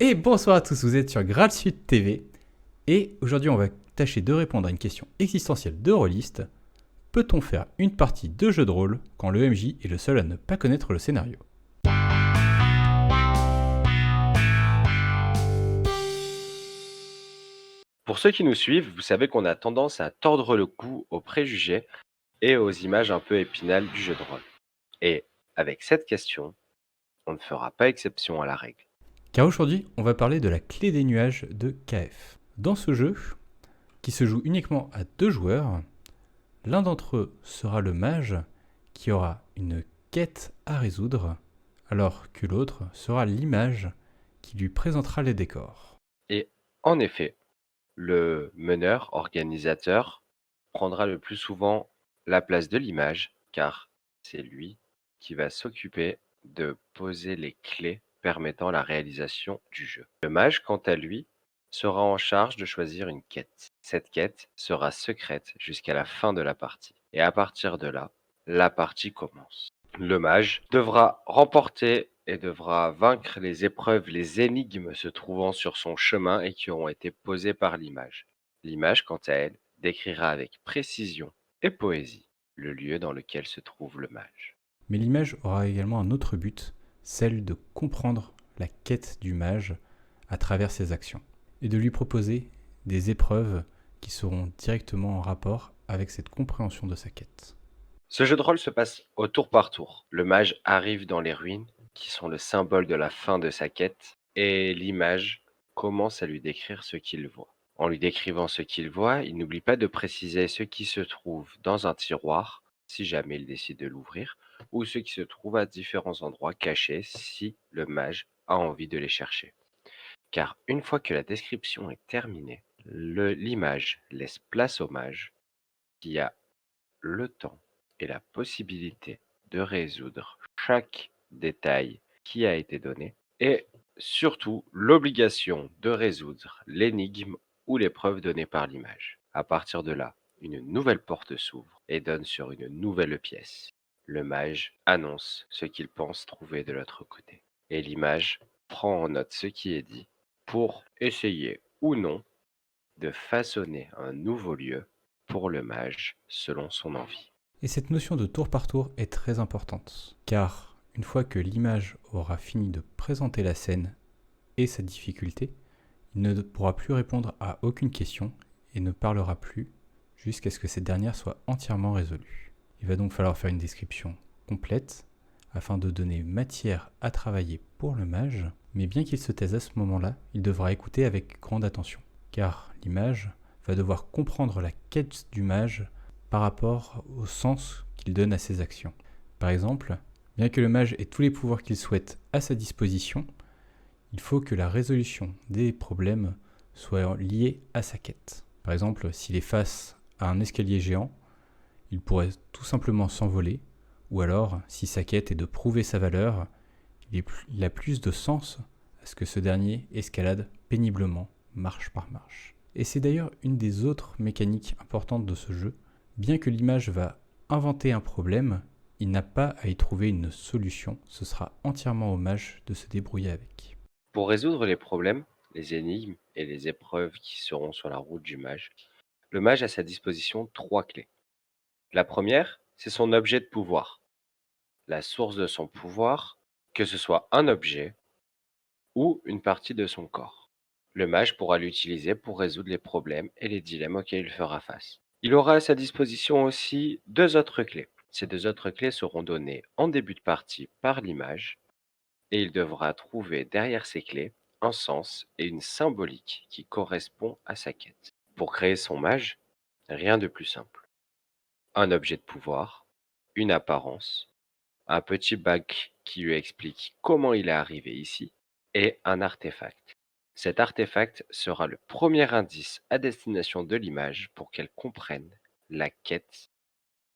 Et bonsoir à tous, vous êtes sur Graal Sud TV. Et aujourd'hui, on va tâcher de répondre à une question existentielle de rôliste. Peut-on faire une partie de jeu de rôle quand le MJ est le seul à ne pas connaître le scénario? Pour ceux qui nous suivent, vous savez qu'on a tendance à tordre le cou aux préjugés et aux images un peu épinales du jeu de rôle. Et avec cette question, on ne fera pas exception à la règle. Car aujourd'hui, on va parler de la clé des nuages de KF. Dans ce jeu, qui se joue uniquement à 2 joueurs, l'un d'entre eux sera le mage qui aura une quête à résoudre, alors que l'autre sera l'image qui lui présentera les décors. Et en effet, le meneur, organisateur, prendra le plus souvent la place de l'image, car c'est lui qui va s'occuper de poser les clés permettant la réalisation du jeu. Le mage, quant à lui, sera en charge de choisir une quête. Cette quête sera secrète jusqu'à la fin de la partie. Et à partir de là, la partie commence. Le mage devra remporter et devra vaincre les épreuves, les énigmes se trouvant sur son chemin et qui auront été posées par l'image. L'image, quant à elle, décrira avec précision et poésie le lieu dans lequel se trouve le mage. Mais l'image aura également un autre but, celle de comprendre la quête du mage à travers ses actions, et de lui proposer des épreuves qui seront directement en rapport avec cette compréhension de sa quête. Ce jeu de rôle se passe au tour par tour. Le mage arrive dans les ruines, qui sont le symbole de la fin de sa quête, et l'image commence à lui décrire ce qu'il voit. En lui décrivant ce qu'il voit, il n'oublie pas de préciser ce qui se trouve dans un tiroir, si jamais il décide de l'ouvrir, ou ce qui se trouve à différents endroits cachés si le mage a envie de les chercher. Car une fois que la description est terminée, l'image laisse place au mage qui a le temps et la possibilité de résoudre chaque détail qui a été donné et surtout l'obligation de résoudre l'énigme ou l'épreuve donnée par l'image. À partir de là, une nouvelle porte s'ouvre et donne sur une nouvelle pièce. Le mage annonce ce qu'il pense trouver de l'autre côté. Et l'image prend en note ce qui est dit pour essayer ou non de façonner un nouveau lieu pour le mage selon son envie. Et cette notion de tour par tour est très importante, car une fois que l'image aura fini de présenter la scène et sa difficulté, il ne pourra plus répondre à aucune question et ne parlera plus jusqu'à ce que cette dernière soit entièrement résolue. Il va donc falloir faire une description complète afin de donner matière à travailler pour le mage, mais bien qu'il se taise à ce moment-là, il devra écouter avec grande attention, car l'image va devoir comprendre la quête du mage par rapport au sens qu'il donne à ses actions. Par exemple, bien que le mage ait tous les pouvoirs qu'il souhaite à sa disposition, il faut que la résolution des problèmes soit liée à sa quête. Par exemple, s'il est face à un escalier géant, il pourrait tout simplement s'envoler, ou alors, si sa quête est de prouver sa valeur, il a plus de sens à ce que ce dernier escalade péniblement, marche par marche. Et c'est d'ailleurs une des autres mécaniques importantes de ce jeu. Bien que l'image va inventer un problème, il n'a pas à y trouver une solution, ce sera entièrement au mage de se débrouiller avec. Pour résoudre les problèmes, les énigmes et les épreuves qui seront sur la route du mage, le mage a à sa disposition 3 clés. La première, c'est son objet de pouvoir. La source de son pouvoir, que ce soit un objet ou une partie de son corps. Le mage pourra l'utiliser pour résoudre les problèmes et les dilemmes auxquels il fera face. Il aura à sa disposition aussi 2 autres clés. Ces 2 autres clés seront données en début de partie par l'image et il devra trouver derrière ces clés un sens et une symbolique qui correspond à sa quête. Pour créer son mage, rien de plus simple. Un objet de pouvoir, une apparence, un petit bac qui lui explique comment il est arrivé ici, et un artefact. Cet artefact sera le premier indice à destination de l'image pour qu'elle comprenne la quête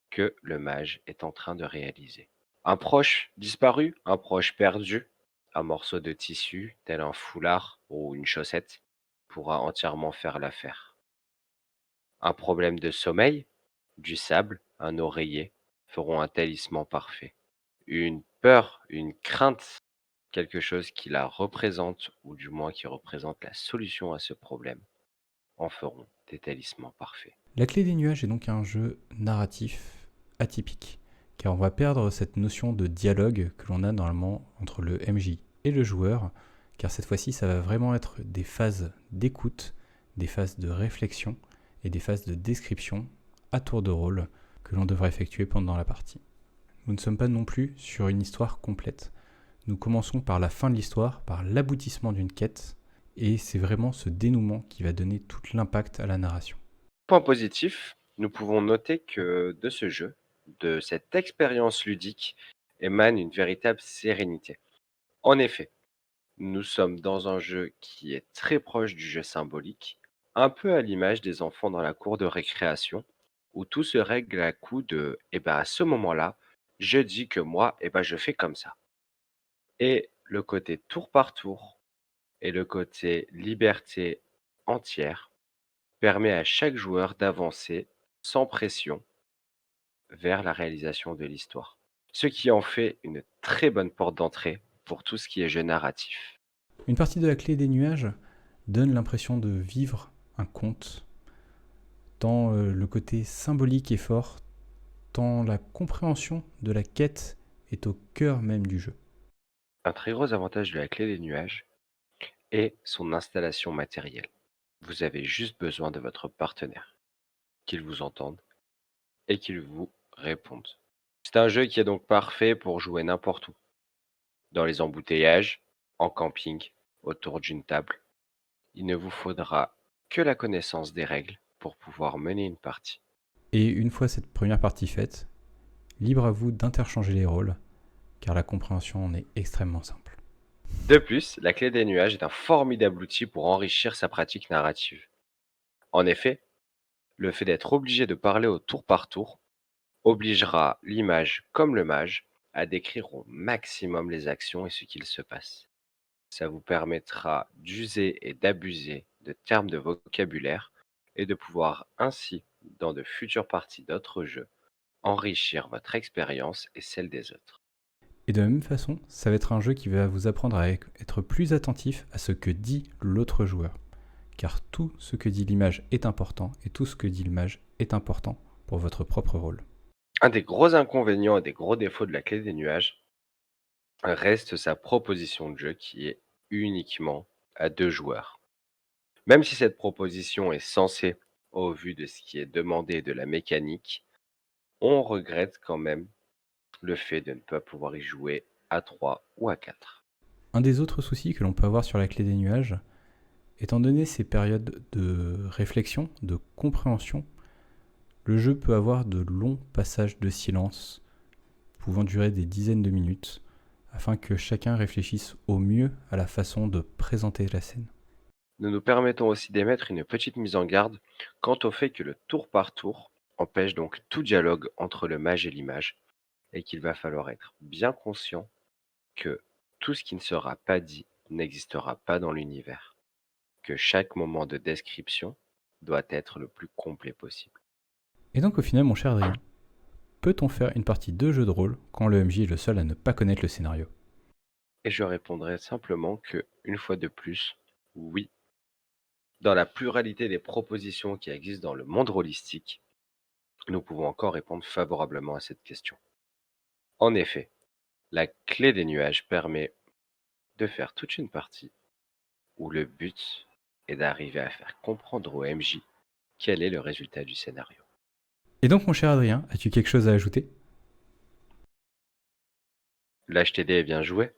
que le mage est en train de réaliser. Un proche disparu, un proche perdu, un morceau de tissu tel un foulard ou une chaussette pourra entièrement faire l'affaire. Un problème de sommeil, du sable, un oreiller feront un talisman parfait. Une peur, une crainte quelque chose qui la représente, ou du moins qui représente la solution à ce problème, en feront des talismans parfaits. La clé des nuages est donc un jeu narratif atypique, car on va perdre cette notion de dialogue que l'on a normalement entre le MJ et le joueur, car cette fois-ci ça va vraiment être des phases d'écoute, des phases de réflexion et des phases de description à tour de rôle que l'on devra effectuer pendant la partie. Nous ne sommes pas non plus sur une histoire complète. Nous commençons par la fin de l'histoire, par l'aboutissement d'une quête, et c'est vraiment ce dénouement qui va donner tout l'impact à la narration. Point positif, nous pouvons noter que de ce jeu, de cette expérience ludique, émane une véritable sérénité. En effet, nous sommes dans un jeu qui est très proche du jeu symbolique, un peu à l'image des enfants dans la cour de récréation, où tout se règle à coup de «Eh ben à ce moment-là, je dis que moi, eh ben je fais comme ça». Et le côté tour par tour et le côté liberté entière permet à chaque joueur d'avancer sans pression vers la réalisation de l'histoire. Ce qui en fait une très bonne porte d'entrée pour tout ce qui est jeu narratif. Une partie de la clé des nuages donne l'impression de vivre un conte, tant le côté symbolique est fort, tant la compréhension de la quête est au cœur même du jeu. Un très gros avantage de la clé des nuages est son installation matérielle. Vous avez juste besoin de votre partenaire, qu'il vous entende et qu'il vous réponde. C'est un jeu qui est donc parfait pour jouer n'importe où, dans les embouteillages, en camping, autour d'une table. Il ne vous faudra que la connaissance des règles pour pouvoir mener une partie. Et une fois cette première partie faite, libre à vous d'interchanger les rôles, car la compréhension en est extrêmement simple. De plus, la clé des nuages est un formidable outil pour enrichir sa pratique narrative. En effet, le fait d'être obligé de parler au tour par tour obligera l'image comme le mage à décrire au maximum les actions et ce qu'il se passe. Ça vous permettra d'user et d'abuser de termes de vocabulaire et de pouvoir ainsi, dans de futures parties d'autres jeux, enrichir votre expérience et celle des autres. Et de la même façon, ça va être un jeu qui va vous apprendre à être plus attentif à ce que dit l'autre joueur. Car tout ce que dit l'image est important et tout ce que dit le mage est important pour votre propre rôle. Un des gros inconvénients et des gros défauts de la clé des nuages reste sa proposition de jeu qui est uniquement à 2 joueurs. Même si cette proposition est censée, au vu de ce qui est demandé de la mécanique, on regrette quand même le fait de ne pas pouvoir y jouer à 3 ou à 4. Un des autres soucis que l'on peut avoir sur la clé des nuages, étant donné ces périodes de réflexion, de compréhension, le jeu peut avoir de longs passages de silence, pouvant durer des dizaines de minutes, afin que chacun réfléchisse au mieux à la façon de présenter la scène. Nous nous permettons aussi d'émettre une petite mise en garde quant au fait que le tour par tour empêche donc tout dialogue entre le mage et l'image, et qu'il va falloir être bien conscient que tout ce qui ne sera pas dit n'existera pas dans l'univers, que chaque moment de description doit être le plus complet possible. Et donc au final, mon cher Adrien, peut-on faire une partie de jeu de rôle quand le MJ est le seul à ne pas connaître le scénario? Et je répondrai simplement que, une fois de plus, oui. Dans la pluralité des propositions qui existent dans le monde rôlistique, nous pouvons encore répondre favorablement à cette question. En effet, la clé des nuages permet de faire toute une partie où le but est d'arriver à faire comprendre au MJ quel est le résultat du scénario. Et donc mon cher Adrien, as-tu quelque chose à ajouter? L'HTD est bien joué.